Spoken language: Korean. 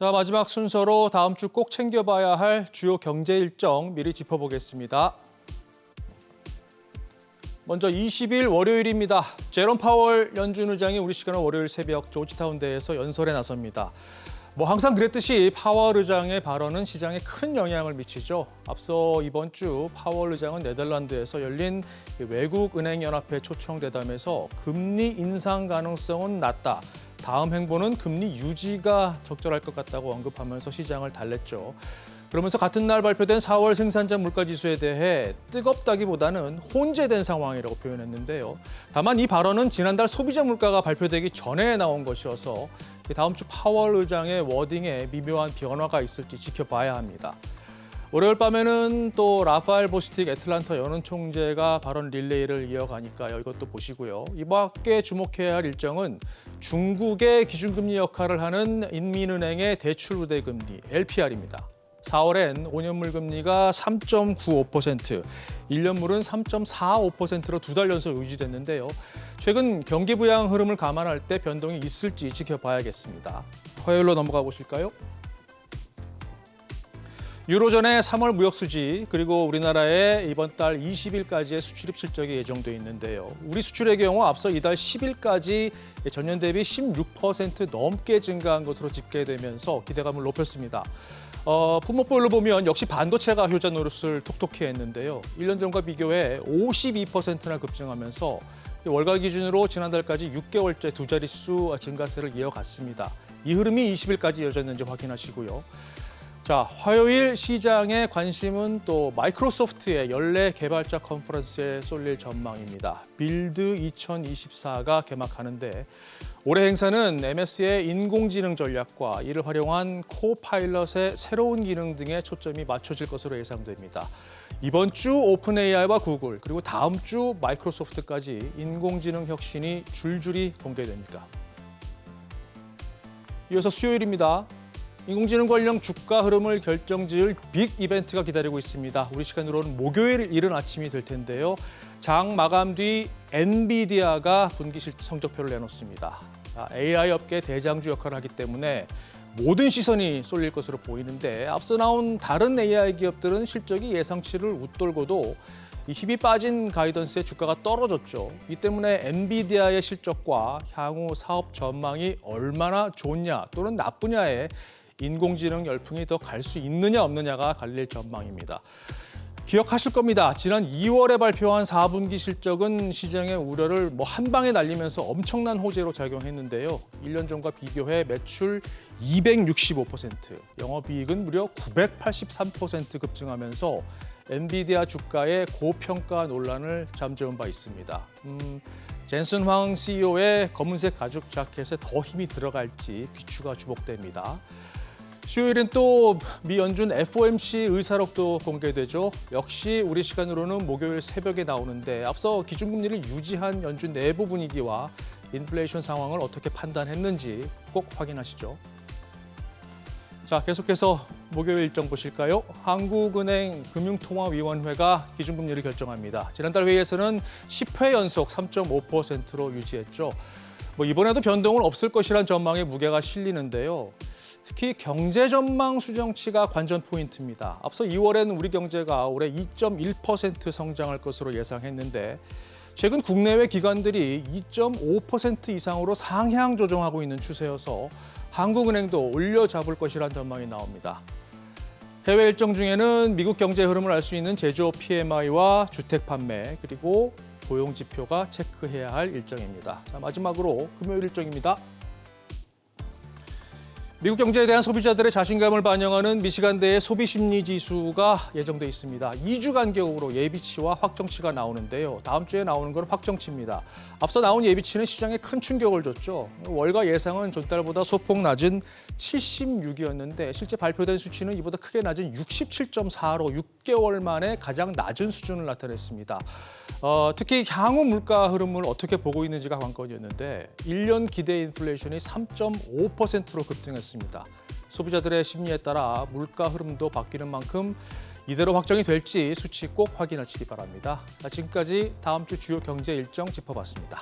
자, 마지막 순서로 다음 주 꼭 챙겨봐야 할 주요 경제 일정 미리 짚어보겠습니다. 먼저 20일 월요일입니다. 제롬 파월 연준 의장이 우리 시간으로 월요일 새벽 조지타운대에서 연설에 나섭니다. 항상 그랬듯이 파월 의장의 발언은 시장에 큰 영향을 미치죠. 앞서 이번 주 파월 의장은 네덜란드에서 열린 외국은행연합회 초청대담에서 금리 인상 가능성은 낮다. 다음 행보는 금리 유지가 적절할 것 같다고 언급하면서 시장을 달랬죠. 그러면서 같은 날 발표된 4월 생산자 물가지수에 대해 뜨겁다기보다는 혼재된 상황이라고 표현했는데요. 다만 이 발언은 지난달 소비자 물가가 발표되기 전에 나온 것이어서 다음 주 파월 의장의 워딩에 미묘한 변화가 있을지 지켜봐야 합니다. 월요일 밤에는 또 라파엘 보스틱 애틀란타 연은 총재가 발언 릴레이를 이어가니까요. 이것도 보시고요. 이 밖에 주목해야 할 일정은 중국의 기준금리 역할을 하는 인민은행의 대출 우대금리 LPR입니다. 4월엔 5년물 금리가 3.95%, 1년물은 3.45%로 두 달 연속 유지됐는데요. 최근 경기 부양 흐름을 감안할 때 변동이 있을지 지켜봐야겠습니다. 화요일로 넘어가 보실까요? 유로존의 3월 무역 수지 그리고 우리나라의 이번 달 20일까지의 수출입 실적이 예정돼 있는데요. 우리 수출의 경우 앞서 이달 10일까지 전년 대비 16% 넘게 증가한 것으로 집계되면서 기대감을 높였습니다. 품목별로 보면 역시 반도체가 효자 노릇을 톡톡히 했는데요. 1년 전과 비교해 52%나 급증하면서 월가 기준으로 지난달까지 6개월째 두 자릿수 증가세를 이어갔습니다. 이 흐름이 20일까지 이어졌는지 확인하시고요. 자, 화요일 시장의 관심은 또 마이크로소프트의 연례 개발자 컨퍼런스에 쏠릴 전망입니다. 빌드 2024가 개막하는데 올해 행사는 MS의 인공지능 전략과 이를 활용한 코파일럿의 새로운 기능 등에 초점이 맞춰질 것으로 예상됩니다. 이번 주 오픈 AI와 구글 그리고 다음 주 마이크로소프트까지 인공지능 혁신이 줄줄이 공개됩니다. 이어서 수요일입니다. 인공지능 관련 주가 흐름을 결정지을 빅 이벤트가 기다리고 있습니다. 우리 시간으로는 목요일 이른 아침이 될 텐데요. 장 마감 뒤 엔비디아가 분기 성적표를 내놓습니다. AI 업계 대장주 역할을 하기 때문에 모든 시선이 쏠릴 것으로 보이는데 앞서 나온 다른 AI 기업들은 실적이 예상치를 웃돌고도 이 힘이 빠진 가이던스에 주가가 떨어졌죠. 이 때문에 엔비디아의 실적과 향후 사업 전망이 얼마나 좋냐 또는 나쁘냐에 인공지능 열풍이 더 갈 수 있느냐 없느냐가 갈릴 전망입니다. 기억하실 겁니다. 지난 2월에 발표한 4분기 실적은 시장의 우려를 한 방에 날리면서 엄청난 호재로 작용했는데요. 1년 전과 비교해 매출 265%, 영업이익은 무려 983% 급증하면서 엔비디아 주가의 고평가 논란을 잠재운 바 있습니다. 젠슨 황 CEO의 검은색 가죽 자켓에 더 힘이 들어갈지 귀추가 주목됩니다. 수요일은 또 미 연준 FOMC 의사록도 공개되죠. 역시 우리 시간으로는 목요일 새벽에 나오는데 앞서 기준금리를 유지한 연준 내부 분위기와 인플레이션 상황을 어떻게 판단했는지 꼭 확인하시죠. 자, 계속해서 목요일 일정 보실까요? 한국은행 금융통화위원회가 기준금리를 결정합니다. 지난달 회의에서는 10회 연속 3.5%로 유지했죠. 이번에도 변동은 없을 것이란 전망에 무게가 실리는데요. 특히 경제 전망 수정치가 관전 포인트입니다. 앞서 2월에는 우리 경제가 올해 2.1% 성장할 것으로 예상했는데 최근 국내외 기관들이 2.5% 이상으로 상향 조정하고 있는 추세여서 한국은행도 올려잡을 것이란 전망이 나옵니다. 해외 일정 중에는 미국 경제 흐름을 알 수 있는 제조업 PMI와 주택 판매 그리고 고용 지표가 체크해야 할 일정입니다. 자, 마지막으로 금요일 일정입니다. 미국 경제에 대한 소비자들의 자신감을 반영하는 미시간대의 소비심리지수가 예정돼 있습니다. 2주 간격으로 예비치와 확정치가 나오는데요. 다음 주에 나오는 건 확정치입니다. 앞서 나온 예비치는 시장에 큰 충격을 줬죠. 월가 예상은 전달보다 소폭 낮은 76이었는데 실제 발표된 수치는 이보다 크게 낮은 67.4로 6개월 만에 가장 낮은 수준을 나타냈습니다. 특히 향후 물가 흐름을 어떻게 보고 있는지가 관건이었는데 1년 기대 인플레이션이 3.5%로 급등했습니다. 소비자들의 심리에 따라 물가 흐름도 바뀌는 만큼 이대로 확정이 될지 수치 꼭 확인하시기 바랍니다. 지금까지 다음 주 주요 경제 일정 짚어봤습니다.